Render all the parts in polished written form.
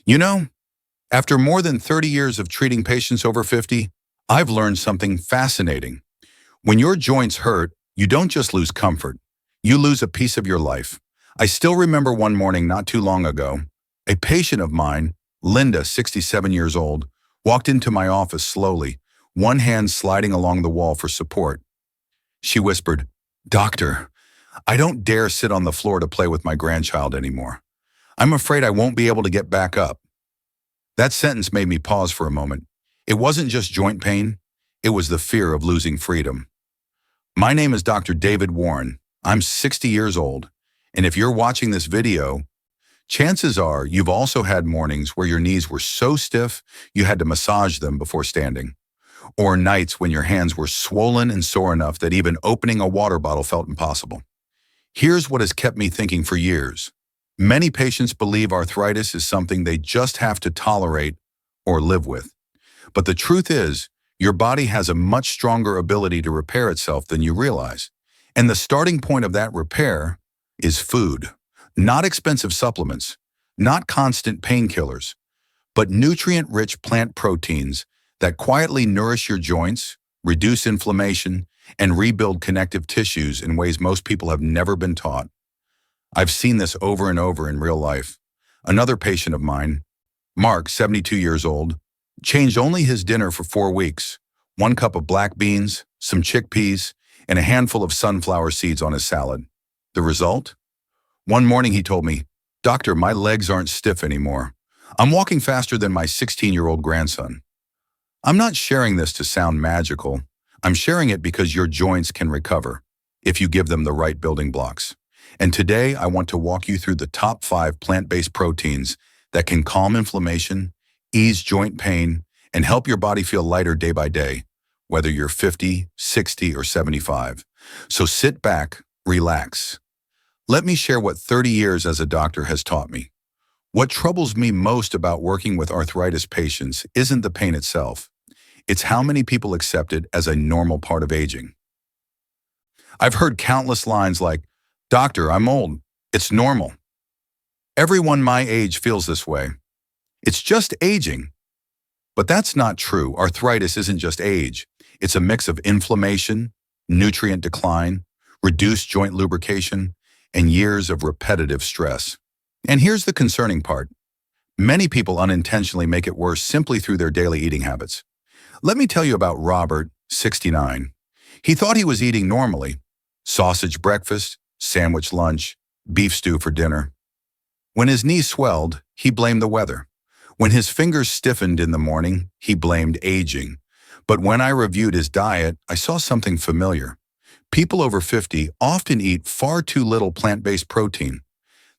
You know, after more than 30 years of treating patients over 50, I've learned something fascinating. When your joints hurt, you don't just lose comfort, you lose a piece of your life. I still remember one morning not too long ago, a patient of mine, Linda, 67 years old, walked into my office slowly, one hand sliding along the wall for support. She whispered, "Doctor, I don't dare sit on the floor to play with my grandchild anymore. I'm afraid I won't be able to get back up." That sentence made me pause for a moment. It wasn't just joint pain, it was the fear of losing freedom. My name is Dr. David Warren. I'm 60 years old, and if you're watching this video, chances are you've also had mornings where your knees were so stiff you had to massage them before standing, or nights when your hands were swollen and sore enough that even opening a water bottle felt impossible. Here's what has kept me thinking for years. Many patients believe arthritis is something they just have to tolerate or live with. But the truth is, your body has a much stronger ability to repair itself than you realize. And the starting point of that repair is food. Not expensive supplements, not constant painkillers, but nutrient-rich plant proteins that quietly nourish your joints, reduce inflammation, and rebuild connective tissues in ways most people have never been taught. I've seen this over and over in real life. Another patient of mine, Mark, 72 years old, changed only his dinner for 4 weeks. 1 cup of black beans, some chickpeas, and a handful of sunflower seeds on his salad. The result? One morning he told me, "Doctor, my legs aren't stiff anymore. I'm walking faster than my 16-year-old grandson." I'm not sharing this to sound magical. I'm sharing it because your joints can recover if you give them the right building blocks. And today I want to walk you through the top 5 plant-based proteins that can calm inflammation, ease joint pain, and help your body feel lighter day by day, whether you're 50, 60, or 75. So sit back, relax. Let me share what 30 years as a doctor has taught me. What troubles me most about working with arthritis patients isn't the pain itself. It's how many people accept it as a normal part of aging. I've heard countless lines like, "Doctor, I'm old. It's normal. Everyone my age feels this way. It's just aging." But that's not true. Arthritis isn't just age. It's a mix of inflammation, nutrient decline, reduced joint lubrication, and years of repetitive stress. And here's the concerning part. Many people unintentionally make it worse simply through their daily eating habits. Let me tell you about Robert, 69. He thought he was eating normally. Sausage breakfast, sandwich lunch, beef stew for dinner. When his knees swelled, he blamed the weather. When his fingers stiffened in the morning, he blamed aging. But when I reviewed his diet, I saw something familiar. People over 50 often eat far too little plant-based protein,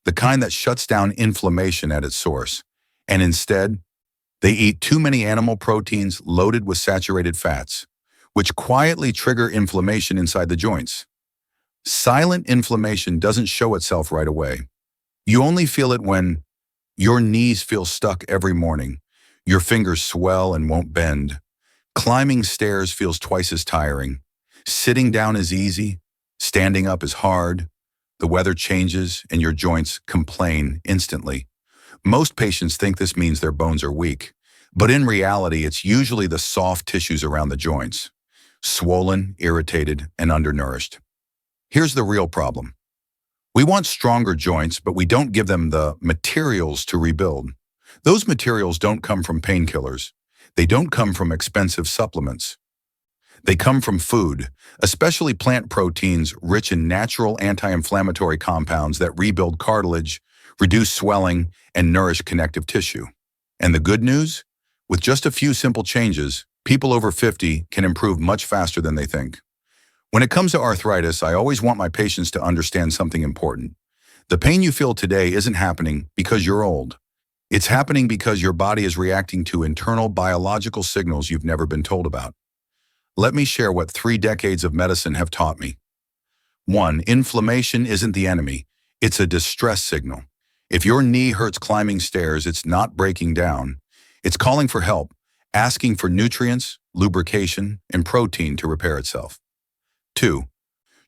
the kind that shuts down inflammation at its source. And instead, they eat too many animal proteins loaded with saturated fats, which quietly trigger inflammation inside the joints. Silent inflammation doesn't show itself right away. You only feel it when your knees feel stuck every morning, your fingers swell and won't bend, climbing stairs feels twice as tiring, sitting down is easy, standing up is hard, the weather changes and your joints complain instantly. Most patients think this means their bones are weak, but in reality, it's usually the soft tissues around the joints, swollen, irritated, and undernourished. Here's the real problem. We want stronger joints, but we don't give them the materials to rebuild. Those materials don't come from painkillers. They don't come from expensive supplements. They come from food, especially plant proteins rich in natural anti-inflammatory compounds that rebuild cartilage, reduce swelling, and nourish connective tissue. And the good news? With just a few simple changes, people over 50 can improve much faster than they think. When it comes to arthritis, I always want my patients to understand something important. The pain you feel today isn't happening because you're old. It's happening because your body is reacting to internal biological signals you've never been told about. Let me share what 3 decades of medicine have taught me. 1. Inflammation isn't the enemy. It's a distress signal. If your knee hurts climbing stairs, it's not breaking down. It's calling for help, asking for nutrients, lubrication, and protein to repair itself. 2.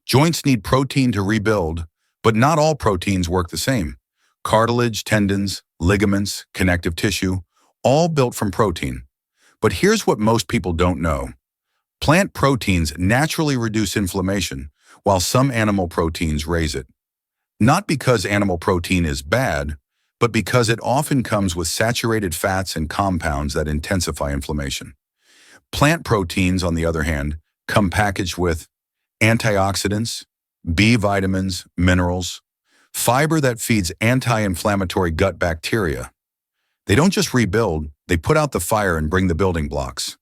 Joints need protein to rebuild, but not all proteins work the same. Cartilage, tendons, ligaments, connective tissue, all built from protein. But here's what most people don't know. Plant proteins naturally reduce inflammation, while some animal proteins raise it. Not because animal protein is bad, but because it often comes with saturated fats and compounds that intensify inflammation. Plant proteins, on the other hand, come packaged with antioxidants, B vitamins, minerals, fiber that feeds anti-inflammatory gut bacteria. They don't just rebuild, they put out the fire and bring the building blocks.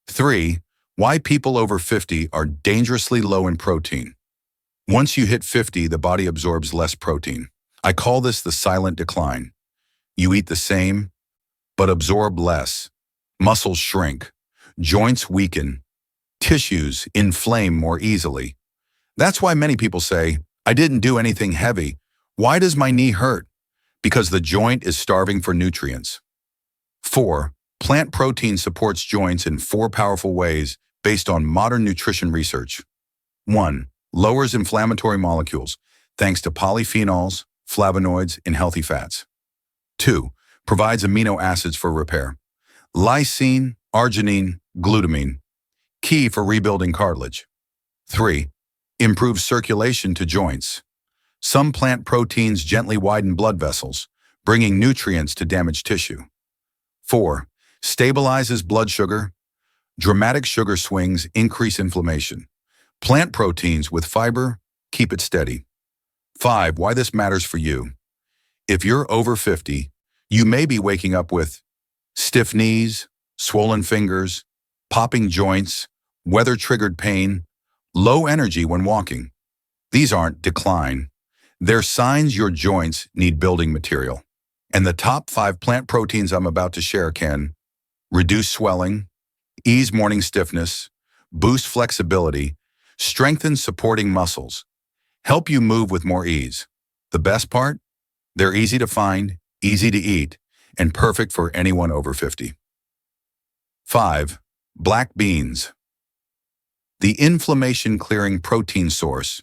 3. Why people over 50 are dangerously low in protein. Once you hit 50, the body absorbs less protein. I call this the silent decline. You eat the same, but absorb less. Muscles shrink, joints weaken, tissues inflame more easily. That's why many people say, I didn't do anything heavy. Why does my knee hurt? Because the joint is starving for nutrients. 4. Plant protein supports joints in 4 powerful ways based on modern nutrition research. 1. Lowers inflammatory molecules, thanks to polyphenols, flavonoids, and healthy fats. 2. Provides amino acids for repair. Lysine, arginine, glutamine, key for rebuilding cartilage. 3. Improves circulation to joints. Some plant proteins gently widen blood vessels, bringing nutrients to damaged tissue. 4. Stabilizes blood sugar. Dramatic sugar swings increase inflammation. Plant proteins with fiber keep it steady. 5. Why this matters for you. If you're over 50, you may be waking up with stiff knees, swollen fingers, popping joints, weather-triggered pain, low energy when walking. These aren't decline. They're signs your joints need building material. And the top 5 plant proteins I'm about to share can reduce swelling, ease morning stiffness, boost flexibility, strengthen supporting muscles, help you move with more ease. The best part? They're easy to find, easy to eat, and perfect for anyone over 50. 5. Black beans. The inflammation-clearing protein source.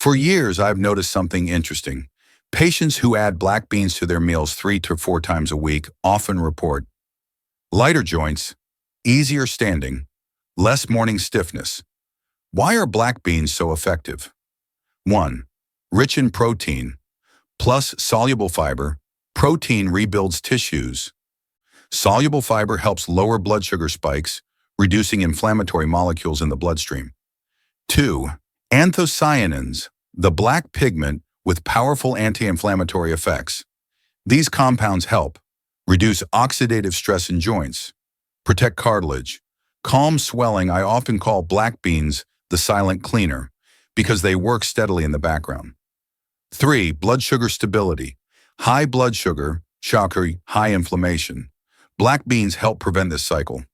For years, I've noticed something interesting. Patients who add black beans to their meals 3 to 4 times a week often report lighter joints, easier standing, less morning stiffness. Why are black beans so effective? 1. Rich in protein, plus soluble fiber. Protein rebuilds tissues. Soluble fiber helps lower blood sugar spikes, reducing inflammatory molecules in the bloodstream. 2. Anthocyanins, the black pigment with powerful anti-inflammatory effects. These compounds help reduce oxidative stress in joints, protect cartilage, calm swelling. I often call black beans the silent cleaner because they work steadily in the background. 3. Blood sugar stability. High blood sugar, shocker, high inflammation. Black beans help prevent this cycle.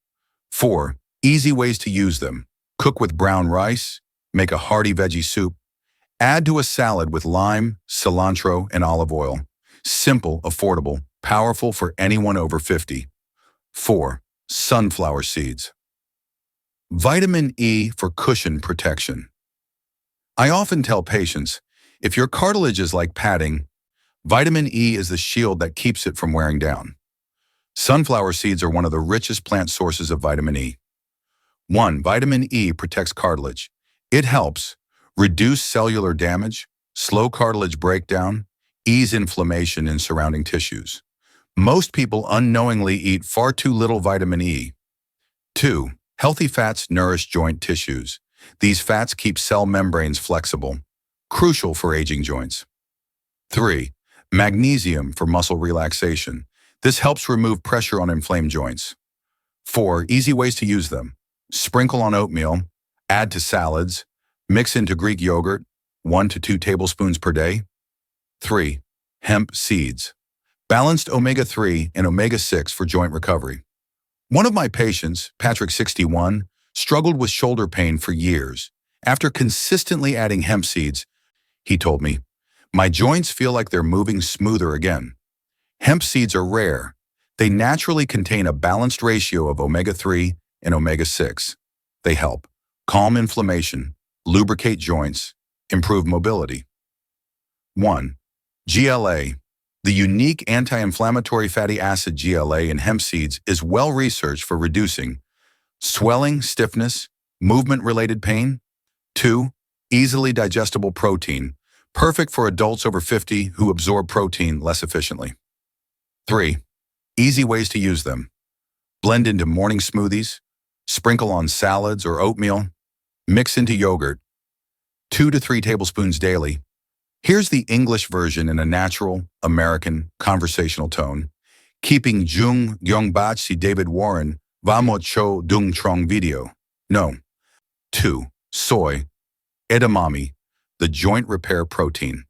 4. Easy ways to use them. Cook with brown rice, make a hearty veggie soup, add to a salad with lime, cilantro, and olive oil. Simple, affordable, powerful for anyone over 50. 4. Sunflower seeds. Vitamin E for cushion protection. I often tell patients, if your cartilage is like padding, vitamin E is the shield that keeps it from wearing down. Sunflower seeds are one of the richest plant sources of vitamin E. 1. Vitamin E protects cartilage. It helps reduce cellular damage, slow cartilage breakdown, ease inflammation in surrounding tissues. Most people unknowingly eat far too little vitamin E. 2. Healthy fats nourish joint tissues. These fats keep cell membranes flexible, crucial for aging joints. 3. Magnesium for muscle relaxation. This helps remove pressure on inflamed joints. 4. Easy ways to use them. Sprinkle on oatmeal, add to salads, mix into Greek yogurt, 1 to 2 tablespoons per day. 3. Hemp seeds. Balanced omega-3 and omega-6 for joint recovery. One of my patients, Patrick 61, struggled with shoulder pain for years. After consistently adding hemp seeds, he told me, my joints feel like they're moving smoother again. Hemp seeds are rare. They naturally contain a balanced ratio of omega-3 and omega-6. They help calm inflammation, lubricate joints, improve mobility. 1. GLA, The unique anti-inflammatory fatty acid GLA in hemp seeds is well researched for reducing swelling, stiffness, movement-related pain. 2. Easily digestible protein, perfect for adults over 50 who absorb protein less efficiently. 3. Easy ways to use them. Blend into morning smoothies, sprinkle on salads or oatmeal, mix into yogurt, 2 to 3 tablespoons daily. Here's the English version in a natural, American, conversational tone. Keeping Jung Yongbach si David Warren Vamo Cho Dung Trong video. No. 2. Soy, edamame, the joint repair protein.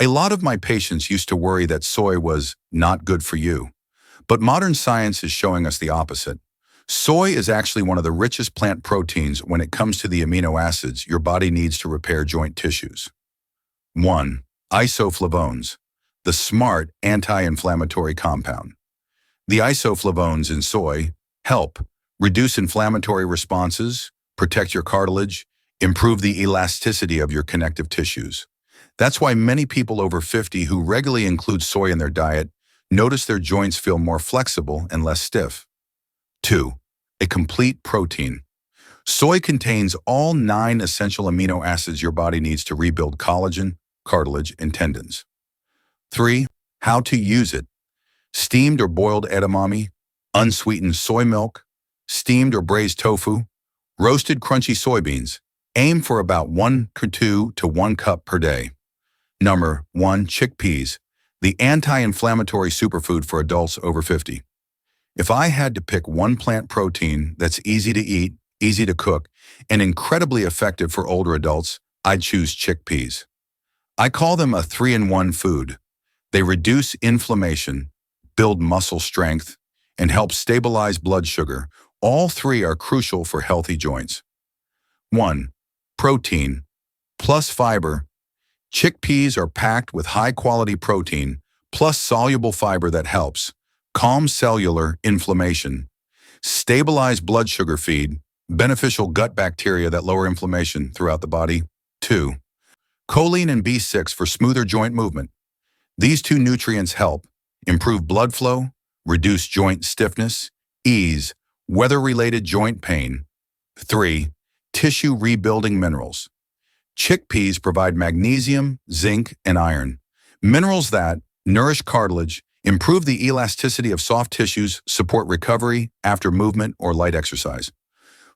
A lot of my patients used to worry that soy was not good for you, but modern science is showing us the opposite. Soy is actually one of the richest plant proteins when it comes to the amino acids your body needs to repair joint tissues. 1. Isoflavones, the smart anti-inflammatory compound. The isoflavones in soy help reduce inflammatory responses, protect your cartilage, improve the elasticity of your connective tissues. That's why many people over 50 who regularly include soy in their diet notice their joints feel more flexible and less stiff. 2. A complete protein. Soy contains all 9 essential amino acids your body needs to rebuild collagen, cartilage, and tendons. 3. How to use it. Steamed or boiled edamame, unsweetened soy milk, steamed or braised tofu, roasted crunchy soybeans. Aim for about 1 or 2 to 1 cup per day. Number 1. Chickpeas, the anti-inflammatory superfood for adults over 50. If I had to pick one plant protein that's easy to eat, easy to cook, and incredibly effective for older adults, I'd choose chickpeas. I call them a 3-in-1 food. They reduce inflammation, build muscle strength, and help stabilize blood sugar. All 3 are crucial for healthy joints. 1. Protein plus fiber. Chickpeas are packed with high-quality protein plus soluble fiber that helps calm cellular inflammation, stabilize blood sugar feed, beneficial gut bacteria that lower inflammation throughout the body. 2. Choline and B6 for smoother joint movement. These 2 nutrients help improve blood flow, reduce joint stiffness, ease weather-related joint pain. 3. Tissue rebuilding minerals. Chickpeas provide magnesium, zinc, and iron, minerals that nourish cartilage, improve the elasticity of soft tissues, support recovery after movement or light exercise.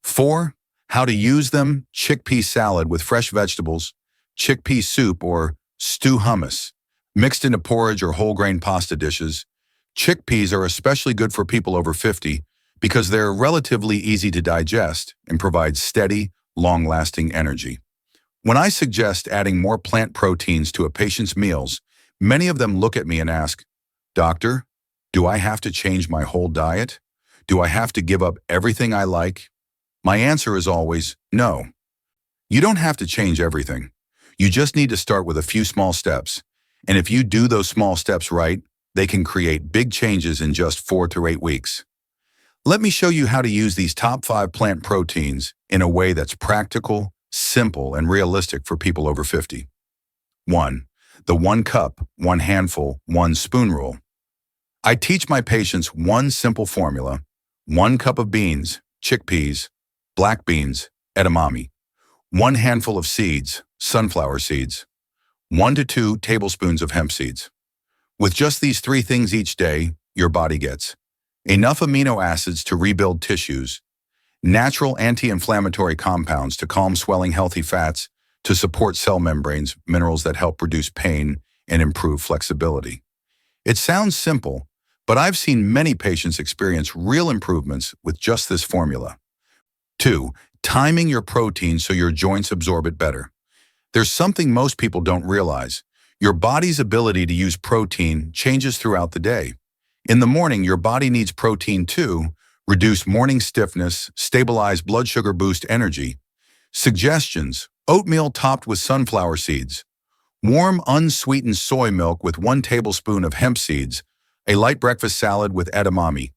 4. How to use them. Chickpea salad with fresh vegetables, chickpea soup or stew hummus, mixed into porridge or whole grain pasta dishes. Chickpeas are especially good for people over 50 because they're relatively easy to digest and provide steady, long-lasting energy. When I suggest adding more plant proteins to a patient's meals, many of them look at me and ask, "Doctor, do I have to change my whole diet? Do I have to give up everything I like?" My answer is always, no. You don't have to change everything. You just need to start with a few small steps. And if you do those small steps right, they can create big changes in just 4 to 8 weeks. Let me show you how to use these top 5 plant proteins in a way that's practical, simple, and realistic for people over 50. 1. The 1 cup, 1 handful, 1 spoon rule. I teach my patients one simple formula: 1 cup of beans, chickpeas, black beans, edamame, 1 handful of seeds, sunflower seeds, 1 to 2 tablespoons of hemp seeds. With just these 3 things each day, your body gets enough amino acids to rebuild tissues, natural anti-inflammatory compounds to calm swelling, healthy fats to support cell membranes, minerals that help reduce pain and improve flexibility. It sounds simple, but I've seen many patients experience real improvements with just this formula. 2. Timing your protein so your joints absorb it better. There's something most people don't realize. Your body's ability to use protein changes throughout the day. In the morning, your body needs protein to reduce morning stiffness, stabilize blood sugar, boost energy. Suggestions: oatmeal topped with sunflower seeds, warm unsweetened soy milk with 1 tablespoon of hemp seeds, a light breakfast salad with edamame.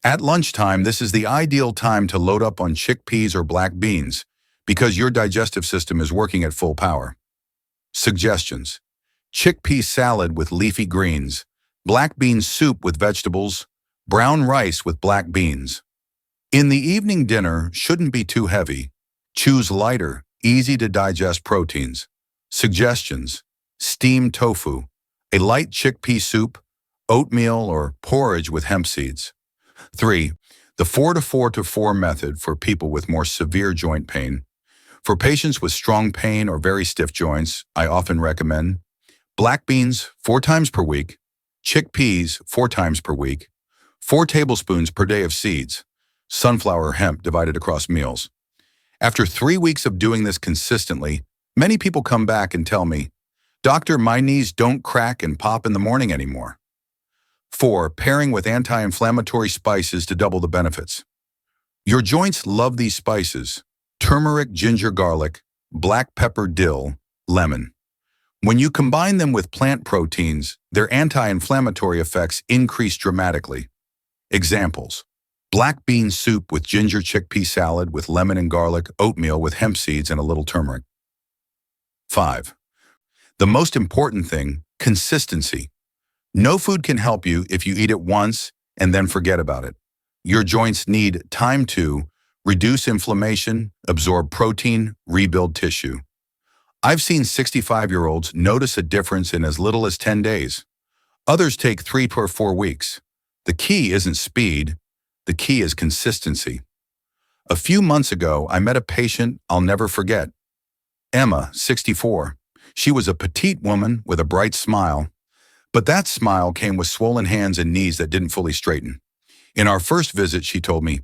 At lunchtime, this is the ideal time to load up on chickpeas or black beans because your digestive system is working at full power. Suggestions: chickpea salad with leafy greens, black bean soup with vegetables, brown rice with black beans. In the evening dinner shouldn't be too heavy. Choose lighter, easy-to-digest proteins. Suggestions: steamed tofu, a light chickpea soup, oatmeal or porridge with hemp seeds. 3. The 4-to-4-to-4 method for people with more severe joint pain. For patients with strong pain or very stiff joints, I often recommend black beans 4 times per week, chickpeas 4 times per week, 4 tablespoons per day of seeds, sunflower or hemp divided across meals. After 3 weeks of doing this consistently, many people come back and tell me, "Doctor, my knees don't crack and pop in the morning anymore." 4. Pairing with anti-inflammatory spices to double the benefits. Your joints love these spices: turmeric, ginger, garlic, black pepper, dill, lemon. When you combine them with plant proteins, their anti-inflammatory effects increase dramatically. Examples: black bean soup with ginger chickpea salad with lemon and garlic, oatmeal with hemp seeds and a little turmeric. 5. The most important thing: consistency. No food can help you if you eat it once and then forget about it. Your joints need time to reduce inflammation, absorb protein, rebuild tissue. I've seen 65-year-olds notice a difference in as little as 10 days. Others take 3 or 4 weeks. The key isn't speed. The key is consistency. A few months ago, I met a patient I'll never forget. Emma, 64. She was a petite woman with a bright smile, but that smile came with swollen hands and knees that didn't fully straighten. In our first visit, she told me,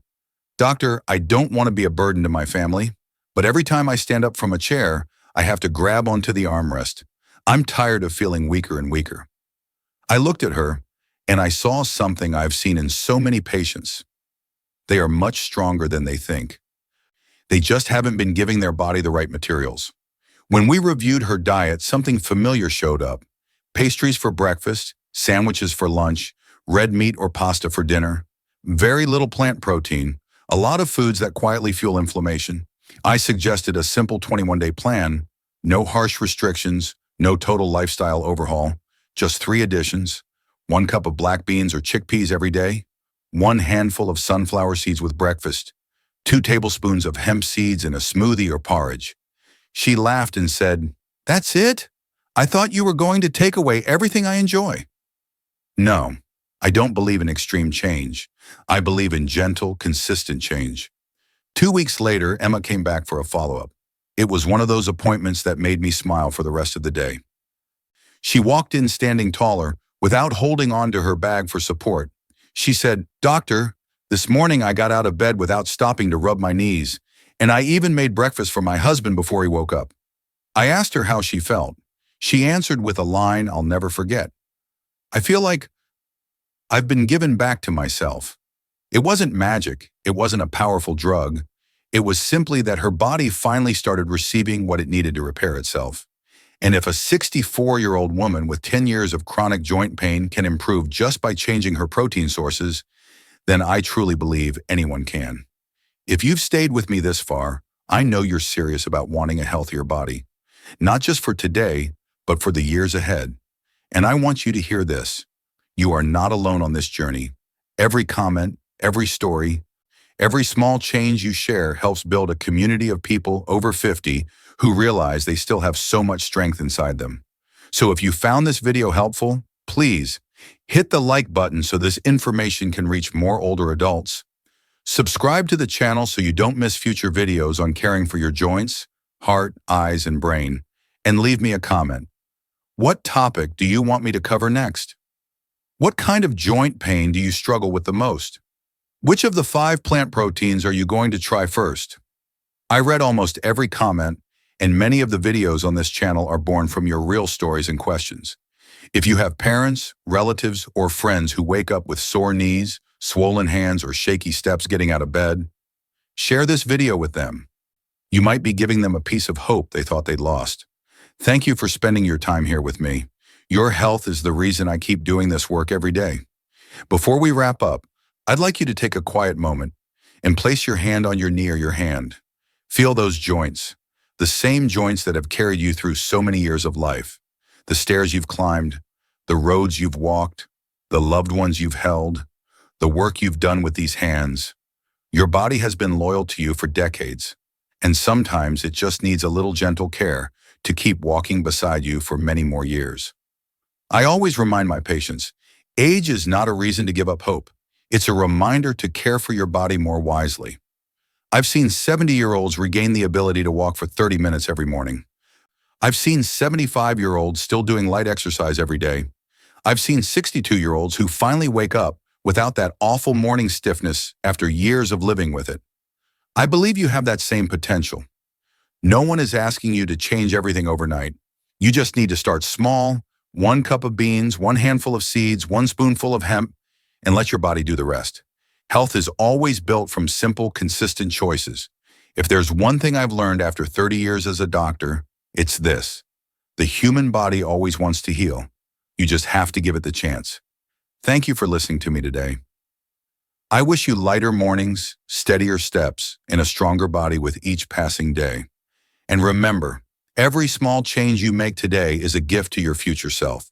"Doctor, I don't want to be a burden to my family, but every time I stand up from a chair, I have to grab onto the armrest. I'm tired of feeling weaker and weaker." I looked at her, and I saw something I've seen in so many patients. They are much stronger than they think. They just haven't been giving their body the right materials. When we reviewed her diet, something familiar showed up: pastries for breakfast, sandwiches for lunch, red meat or pasta for dinner, very little plant protein, a lot of foods that quietly fuel inflammation. I suggested a simple 21-day plan: no harsh restrictions, no total lifestyle overhaul, just 3 additions: 1 cup of black beans or chickpeas every day, 1 handful of sunflower seeds with breakfast, 2 tablespoons of hemp seeds in a smoothie or porridge. She laughed and said, "That's it? I thought you were going to take away everything I enjoy." No, I don't believe in extreme change. I believe in gentle, consistent change. 2 weeks later, Emma came back for a follow-up. It was one of those appointments that made me smile for the rest of the day. She walked in standing taller, without holding on to her bag for support. She said, "Doctor, this morning I got out of bed without stopping to rub my knees, and I even made breakfast for my husband before he woke up." I asked her how she felt. She answered with a line I'll never forget. "I feel like I've been given back to myself." It wasn't magic. It wasn't a powerful drug. It was simply that her body finally started receiving what it needed to repair itself. And if a 64-year-old woman with 10 years of chronic joint pain can improve just by changing her protein sources, then I truly believe anyone can. If you've stayed with me this far, I know you're serious about wanting a healthier body, not just for today, but for the years ahead. And I want you to hear this: you are not alone on this journey. Every comment, every story, every small change you share helps build a community of people over 50 who realize they still have so much strength inside them. So if you found this video helpful, please hit the like button so this information can reach more older adults. Subscribe to the channel so you don't miss future videos on caring for your joints, heart, eyes, and brain. And leave me a comment. What topic do you want me to cover next? What kind of joint pain do you struggle with the most? Which of the 5 plant proteins are you going to try first? I read almost every comment, and many of the videos on this channel are born from your real stories and questions. If you have parents, relatives, or friends who wake up with sore knees, swollen hands, or shaky steps getting out of bed, share this video with them. You might be giving them a piece of hope they thought they'd lost. Thank you for spending your time here with me. Your health is the reason I keep doing this work every day. Before we wrap up, I'd like you to take a quiet moment and place your hand on your knee or your hand. Feel those joints, the same joints that have carried you through so many years of life. The stairs you've climbed, the roads you've walked, the loved ones you've held, the work you've done with these hands. Your body has been loyal to you for decades, and sometimes it just needs a little gentle care to keep walking beside you for many more years. I always remind my patients, age is not a reason to give up hope. It's a reminder to care for your body more wisely. I've seen 70-year-olds regain the ability to walk for 30 minutes every morning. I've seen 75-year-olds still doing light exercise every day. I've seen 62-year-olds who finally wake up without that awful morning stiffness after years of living with it. I believe you have that same potential. No one is asking you to change everything overnight. You just need to start small, 1 cup of beans, 1 handful of seeds, 1 spoonful of hemp, and let your body do the rest. Health is always built from simple, consistent choices. If there's one thing I've learned after 30 years as a doctor, it's this. The human body always wants to heal. You just have to give it the chance. Thank you for listening to me today. I wish you lighter mornings, steadier steps, and a stronger body with each passing day. And remember, every small change you make today is a gift to your future self.